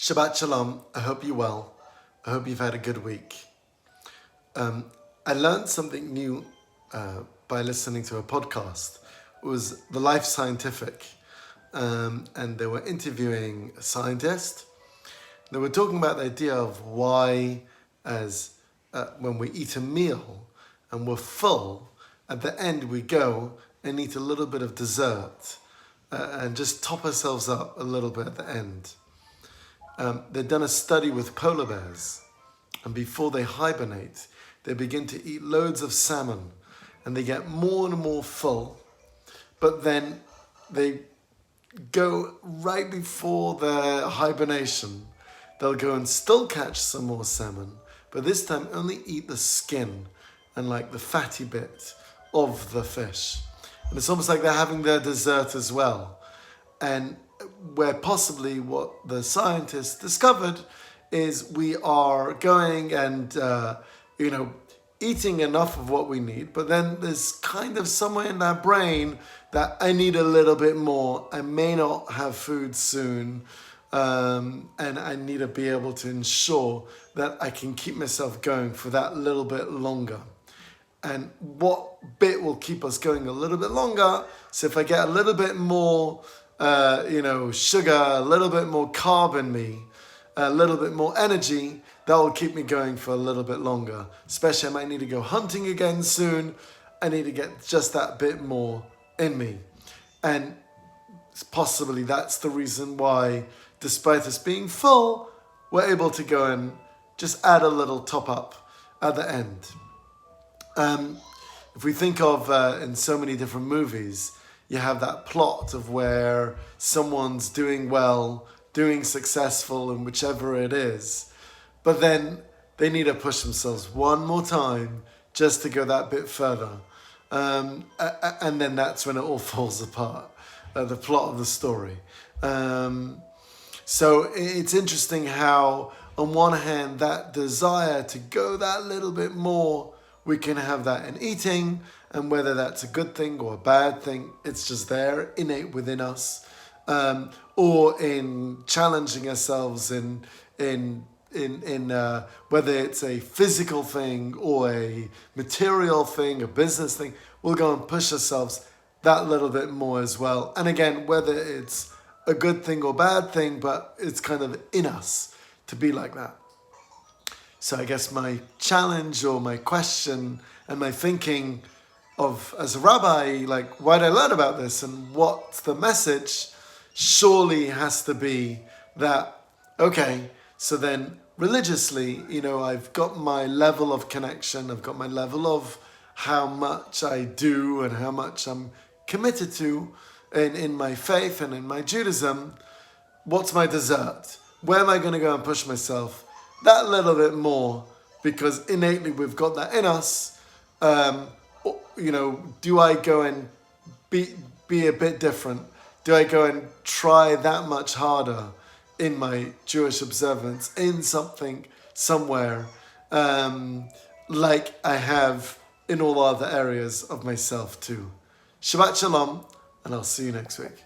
Shabbat Shalom. I hope you're well. I hope you've had a good week. I learned something new by listening to a podcast. It was The Life Scientific, and they were interviewing a scientist. They were talking about the idea of why, when we eat a meal and we're full, at the end we go and eat a little bit of dessert and just top ourselves up a little bit at the end. They've done a study with polar bears, and before they hibernate, they begin to eat loads of salmon, and they get more and more full, but then they go right before their hibernation, they'll go and still catch some more salmon, but this time only eat the skin and like the fatty bit of the fish. And it's almost like they're having their dessert as well. And where possibly what the scientists discovered is we are going and, eating enough of what we need, but then there's kind of somewhere in our brain that I need a little bit more. I may not have food soon, and I need to be able to ensure that I can keep myself going for that little bit longer. And what bit will keep us going a little bit longer? So if I get a little bit more sugar, a little bit more carb in me, a little bit more energy, that will keep me going for a little bit longer. Especially I might need to go hunting again soon. I need to get just that bit more in me. And possibly that's the reason why, despite us being full, we're able to go and just add a little top up at the end. If we think of in so many different movies, you have that plot of where someone's doing well, doing successful in whichever it is, but then they need to push themselves one more time just to go that bit further. And then that's when it all falls apart, the plot of the story. So it's interesting how, on one hand, that desire to go that little bit more, we can have that in eating, and whether that's a good thing or a bad thing, it's just there, innate within us. Or in challenging ourselves in whether it's a physical thing or a material thing, a business thing, we'll go and push ourselves that little bit more as well. And again, whether it's a good thing or bad thing, but it's kind of in us to be like that. So I guess my challenge or my question and my thinking of, as a rabbi, like, why did I learn about this and what's the message, surely has to be that, okay, so then religiously, I've got my level of connection, I've got my level of how much I do and how much I'm committed to in my faith and in my Judaism. What's my dessert? Where am I going to go and push myself that little bit more? Because innately we've got that in us. Do I go and be a bit different? Do I go and try that much harder in my Jewish observance, in something, somewhere, like I have in all other areas of myself too? Shabbat Shalom, and I'll see you next week.